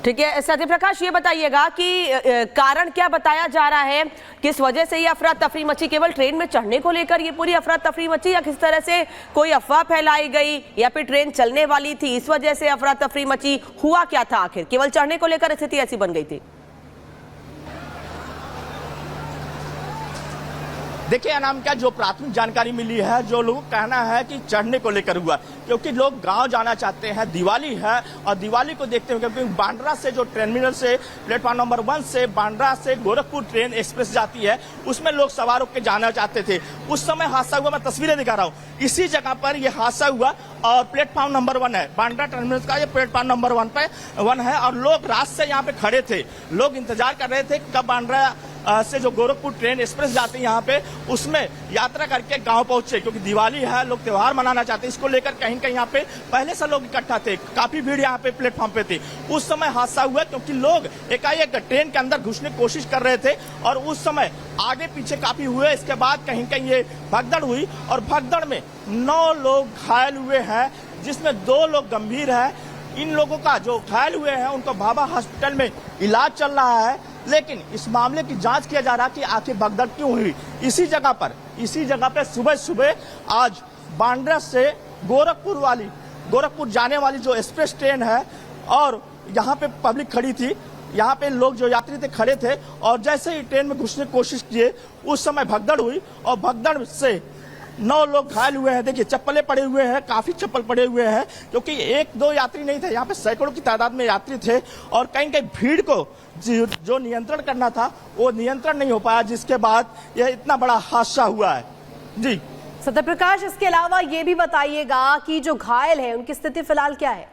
ठीक है सत्य प्रकाश, ये बताइएगा कि कारण क्या बताया जा रहा है, किस वजह से ये अफरा तफरी मची? केवल ट्रेन में चढ़ने को लेकर ये पूरी अफरा तफरी मची या किस तरह से कोई अफवाह फैलाई गई या फिर ट्रेन चलने वाली थी इस वजह से अफरा तफरी मची? हुआ क्या था आखिर? केवल चढ़ने को लेकर स्थिति ऐसी बन गई थी? देखिए अनामिका, जो प्राथमिक जानकारी मिली है, जो लोगों का कहना है कि चढ़ने को लेकर हुआ, क्योंकि लोग गांव जाना चाहते हैं, दिवाली है और दिवाली को देखते हुए क्योंकि बांद्रा से जो टर्मिनल से प्लेटफॉर्म नंबर 1 से बांद्रा से गोरखपुर ट्रेन एक्सप्रेस जाती है उसमें लोग सवार होकर जाना चाहते थे। उस समय हादसा हुआ, मैं तस्वीरें दिखा रहा हूँ, इसी जगह पर यह हादसा हुआ और प्लेटफॉर्म नंबर 1 है बांद्रा टर्मिनल का, ये प्लेटफॉर्म नंबर 1 है और लोग रात से यहाँ पे खड़े थे, लोग इंतजार कर रहे थे कब बांद्रा से जो गोरखपुर ट्रेन एक्सप्रेस जाती है यहाँ पे उसमें यात्रा करके गांव पहुंचे, क्योंकि दिवाली है, लोग त्योहार मनाना चाहते हैं। इसको लेकर कहीं कहीं यहाँ पे पहले से लोग इकट्ठा थे, काफी भीड़ यहाँ पे प्लेटफॉर्म पे थी। उस समय हादसा हुआ क्योंकि लोग एकाएक ट्रेन के अंदर घुसने की कोशिश कर रहे थे और उस समय आगे पीछे काफी हुए। इसके बाद कहीं कहीं ये भगदड़ हुई और भगदड़ में 9 लोग घायल हुए हैं, जिसमें 2 लोग गंभीर है। इन लोगों का जो घायल हुए हैं उनको भाभा हॉस्पिटल में इलाज चल रहा है, लेकिन इस मामले की जांच किया जा रहा है कि आखिर भगदड़ क्यों हुई। इसी जगह पर सुबह सुबह आज बांद्रा से गोरखपुर जाने वाली जो एक्सप्रेस ट्रेन है और यहाँ पे पब्लिक खड़ी थी, यहाँ पे लोग जो यात्री थे खड़े थे और जैसे ही ट्रेन में घुसने की कोशिश किए उस समय भगदड़ हुई और भगदड़ से 9 लोग घायल हुए हैं। देखिए चप्पलें पड़े हुए हैं, काफी चप्पल पड़े हुए हैं, क्योंकि 1-2 यात्री नहीं थे, यहाँ पे सैकड़ों की तादाद में यात्री थे और कहीं कहीं भीड़ को जो नियंत्रण करना था वो नियंत्रण नहीं हो पाया, जिसके बाद यह इतना बड़ा हादसा हुआ है। जी सत्य प्रकाश, इसके अलावा ये भी बताइएगा कि जो घायल है उनकी स्थिति फिलहाल क्या है?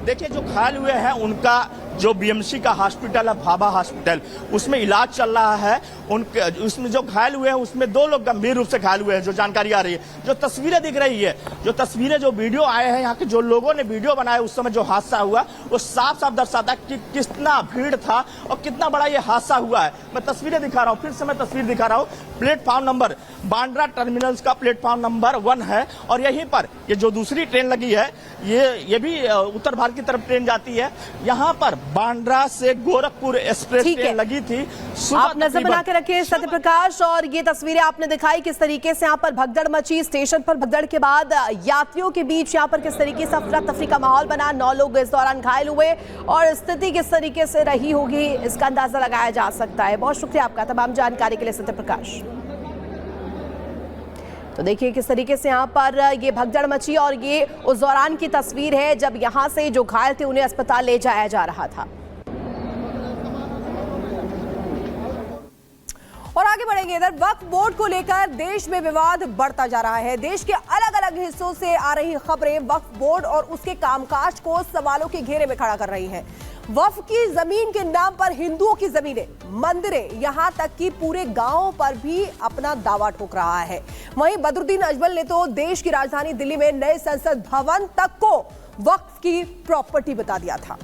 देखिए जो घायल हुए हैं उनका जो बीएमसी का हॉस्पिटल है भाभा हॉस्पिटल, उसमें इलाज चल रहा है। उनके उसमें जो घायल हुए हैं उसमें 2 लोग गंभीर रूप से घायल हुए हैं, जो जानकारी आ रही है। जो तस्वीरें दिख रही है, जो तस्वीरें जो वीडियो आए हैं, यहाँ के जो लोगों ने वीडियो बनाया उस समय जो हादसा हुआ वो साफ साफ दर्शाता है कि कितना भीड़ था और कितना बड़ा ये हादसा हुआ है। मैं तस्वीरें दिखा रहा हूँ, फिर से मैं तस्वीर दिखा रहा हूँ। प्लेटफॉर्म नंबर बांद्रा टर्मिनल्स का प्लेटफॉर्म नंबर 1 है और यहीं पर ये जो दूसरी ट्रेन लगी है ये भी उत्तर भारत की तरफ ट्रेन जाती है। यहाँ पर बांद्रा से गोरखपुर एक्सप्रेस ट्रेन लगी थी। आप नजर बना के रखिए सत्य प्रकाश, और ये तस्वीरें आपने दिखाई किस तरीके से यहाँ पर भगदड़ मची। स्टेशन पर भगदड़ के बाद यात्रियों के बीच यहाँ पर किस तरीके से अफरा तफरी का माहौल बना, 9 लोग इस दौरान घायल हुए और स्थिति किस तरीके से रही होगी इसका अंदाजा लगाया जा सकता है। बहुत शुक्रिया आपका तमाम जानकारी के लिए सत्य प्रकाश। तो देखिए किस तरीके से यहाँ पर ये भगदड़ मची और ये उस दौरान की तस्वीर है जब यहाँ से जो घायल थे उन्हें अस्पताल ले जाया जा रहा था। और आगे बढ़ेंगे, इधर वक्फ बोर्ड को लेकर देश में विवाद बढ़ता जा रहा है। देश के अलग अलग हिस्सों से आ रही खबरें वक्फ बोर्ड और उसके कामकाज को सवालों के घेरे में खड़ा कर रही हैं। वक्फ की जमीन के नाम पर हिंदुओं की जमीनें, मंदिरें, यहाँ तक कि पूरे गांवों पर भी अपना दावा ठोक रहा है। वहीं बदरुद्दीन अजमल ने तो देश की राजधानी दिल्ली में नए संसद भवन तक को वक्फ की प्रॉपर्टी बता दिया था।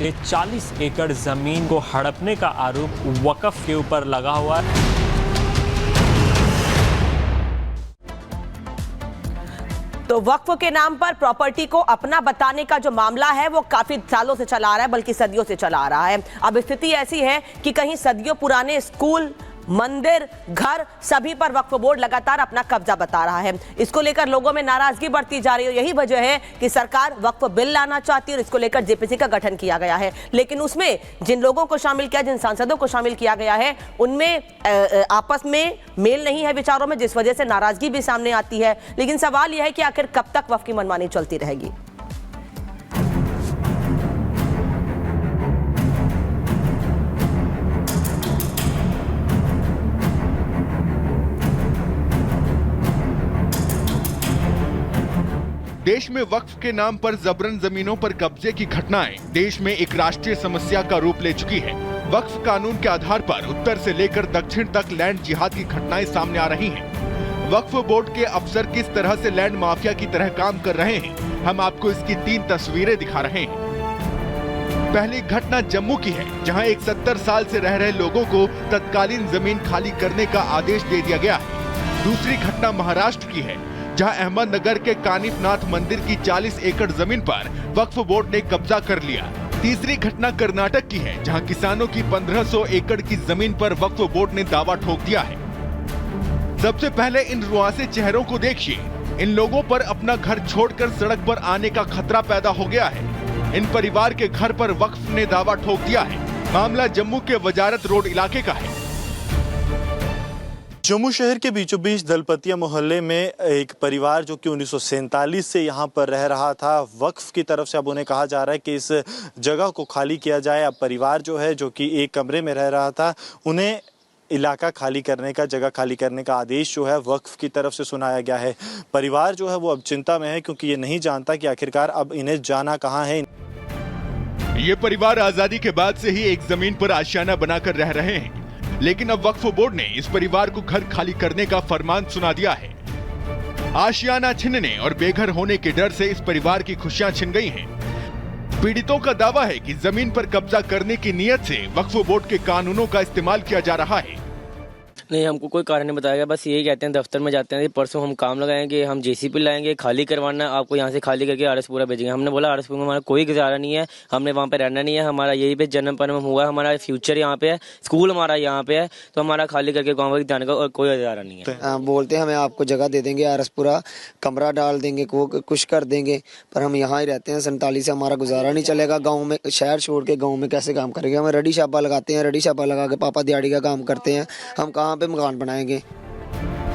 ये 40 एकड़ जमीन को हड़पने का आरोप वक्फ के ऊपर लगा हुआ है। तो वक्फ के नाम पर प्रॉपर्टी को अपना बताने का जो मामला है वो काफी सालों से चला आ रहा है, बल्कि सदियों से चला आ रहा है। अब स्थिति ऐसी है कि कहीं सदियों पुराने स्कूल, मंदिर, घर, सभी पर वक्फ बोर्ड लगातार अपना कब्जा बता रहा है। इसको लेकर लोगों में नाराजगी बढ़ती जा रही है। यही वजह है कि सरकार वक्फ बिल लाना चाहती है और इसको लेकर जेपीसी का गठन किया गया है। लेकिन उसमें जिन लोगों को शामिल किया, जिन सांसदों को शामिल किया गया है, उनमें आपस में मेल नहीं है विचारों में, जिस वजह से नाराजगी भी सामने आती है। लेकिन सवाल यह है कि आखिर कब तक वक्फ की मनमानी चलती रहेगी। देश में वक्फ के नाम पर जबरन जमीनों पर कब्जे की घटनाएं देश में एक राष्ट्रीय समस्या का रूप ले चुकी है। वक्फ कानून के आधार पर उत्तर से लेकर दक्षिण तक लैंड जिहाद की घटनाएं सामने आ रही हैं। वक्फ बोर्ड के अफसर किस तरह से लैंड माफिया की तरह काम कर रहे हैं, हम आपको इसकी 3 तस्वीरें दिखा रहे हैं। पहली घटना जम्मू की है, जहां एक 70 साल से रह रहे लोगों को तत्कालीन जमीन खाली करने का आदेश दे दिया गया है। दूसरी घटना महाराष्ट्र की है, जहां अहमदनगर के कानिफनाथ मंदिर की 40 एकड़ जमीन पर वक्फ बोर्ड ने कब्जा कर लिया। तीसरी घटना कर्नाटक की है, जहां किसानों की 1500 एकड़ की जमीन पर वक्फ बोर्ड ने दावा ठोक दिया है। सबसे पहले इन रुआंसे चेहरों को देखिए। इन लोगों पर अपना घर छोड़कर सड़क पर आने का खतरा पैदा हो गया है। इन परिवार के घर पर वक्फ ने दावा ठोक दिया है। मामला जम्मू के वजारत रोड इलाके का है। जम्मू शहर के बीचों बीच दलपतिया मोहल्ले में एक परिवार जो कि 1947 से यहाँ पर रह रहा था, वक्फ की तरफ से अब उन्हें कहा जा रहा है कि इस जगह को खाली किया जाए। अब परिवार जो है, जो कि एक कमरे में रह रहा था, उन्हें इलाका खाली करने का, जगह खाली करने का आदेश जो है वक्फ की तरफ से सुनाया गया है। परिवार जो है वो अब चिंता में है, क्योंकि ये नहीं जानता कि आखिरकार अब इन्हें जाना कहाँ है। ये परिवार आजादी के बाद से ही एक जमीन पर आशियाना बनाकर रह रहे हैं, लेकिन अब वक्फ बोर्ड ने इस परिवार को घर खाली करने का फरमान सुना दिया है। आशियाना छीनने और बेघर होने के डर से इस परिवार की खुशियां छिन गई हैं। पीड़ितों का दावा है कि जमीन पर कब्जा करने की नीयत से वक्फ बोर्ड के कानूनों का इस्तेमाल किया जा रहा है। नहीं, हमको कोई कारण नहीं बताया गया, बस यही कहते हैं दफ्तर में जाते हैं परसों हम काम लगाएंगे, हम जेसीपी लाएंगे, खाली करवाना है आपको, यहाँ से खाली करके आरएसपुरा भेजेंगे। हमने बोला आरएसपुरा में हमारा कोई गुजारा नहीं है, हमने वहाँ पे रहना नहीं है, हमारा यही पे जन्म परम हुआ है, हमारा फ्यूचर यहाँ पे है, स्कूल हमारा यहाँ पे है, तो हमारा खाली करके गाँव में जाने का और कोई गुजारा नहीं है। बोलते हैं हमें आपको जगह दे देंगे, आरएसपुरा कमरा डाल देंगे, वो कुछ कर देंगे, पर हम यहाँ ही रहते हैं। 47 से हमारा गुजारा नहीं चलेगा। गाँव में, शहर छोड़ के गाँव में कैसे काम करेंगे? हम रडी शाबा लगाते हैं, रडी शाबा लगा के पापा दिहाड़ी का काम करते हैं, हम कहाँ पे मकान बनाएंगे?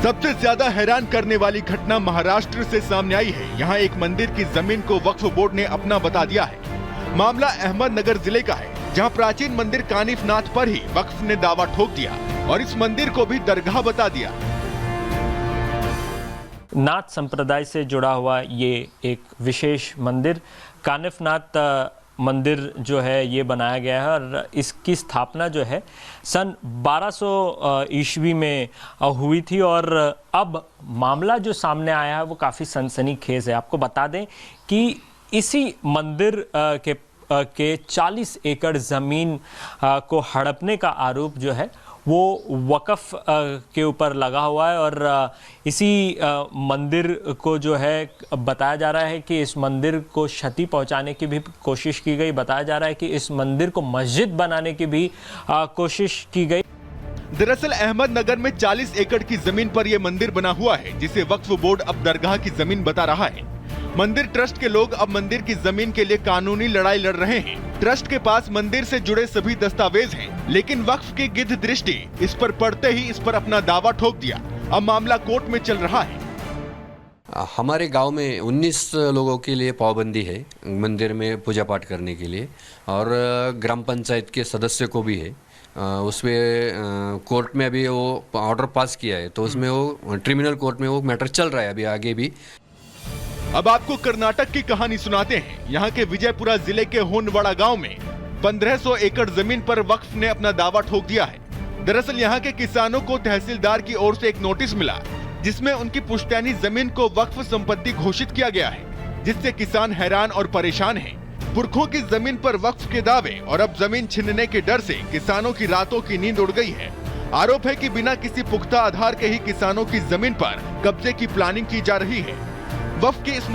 सबसे ज्यादा हैरान करने वाली घटना महाराष्ट्र से सामने आई है। यहाँ एक मंदिर की जमीन को वक्फ बोर्ड ने अपना बता दिया है। मामला अहमदनगर जिले का है, जहाँ प्राचीन मंदिर कानिफनाथ पर ही वक्फ ने दावा ठोक दिया और इस मंदिर को भी दरगाह बता दिया। नाथ संप्रदाय से जुड़ा हुआ ये एक विशेष मंदिर कानिफनाथ मंदिर जो है ये बनाया गया है और इसकी स्थापना जो है सन 1200 ईस्वी में हुई थी। और अब मामला जो सामने आया है वो काफ़ी सनसनीखेज है। आपको बता दें कि इसी मंदिर के 40 एकड़ ज़मीन को हड़पने का आरोप जो है वो वक़फ़ के ऊपर लगा हुआ है और इसी मंदिर को जो है बताया जा रहा है कि इस मंदिर को क्षति पहुंचाने की भी कोशिश की गई। बताया जा रहा है कि इस मंदिर को मस्जिद बनाने की भी कोशिश की गई। दरअसल अहमदनगर में 40 एकड़ की जमीन पर यह मंदिर बना हुआ है, जिसे वक्फ बोर्ड अब दरगाह की जमीन बता रहा है। मंदिर ट्रस्ट के लोग अब मंदिर की जमीन के लिए कानूनी लड़ाई लड़ रहे हैं। ट्रस्ट के पास मंदिर से जुड़े सभी दस्तावेज हैं, लेकिन वक्फ की गिद्ध दृष्टि इस पर पड़ते ही इस पर अपना दावा ठोक दिया। अब मामला कोर्ट में चल रहा है। हमारे गांव में 19 लोगों के लिए पाबंदी है मंदिर में पूजा पाठ करने के लिए, और ग्राम पंचायत के सदस्य को भी है। उसमें कोर्ट में अभी वो ऑर्डर पास किया है, तो उसमें वो ट्रिब्यूनल कोर्ट में वो मैटर चल रहा है अभी आगे भी। अब आपको कर्नाटक की कहानी सुनाते हैं। यहाँ के विजयपुरा जिले के होनवाड़ा गांव में 1500 एकड़ जमीन पर वक्फ ने अपना दावा ठोक दिया है। दरअसल यहाँ के किसानों को तहसीलदार की ओर से एक नोटिस मिला, जिसमें उनकी पुश्तैनी जमीन को वक्फ संपत्ति घोषित किया गया है, जिससे किसान हैरान और परेशान हैं। पुरखों की जमीन पर वक्फ के दावे और अब जमीन छीनने के डर से किसानों की रातों की नींद उड़ गई है। आरोप है कि बिना किसी पुख्ता आधार के ही किसानों की जमीन पर कब्जे की प्लानिंग की जा रही है। वक्फ की इस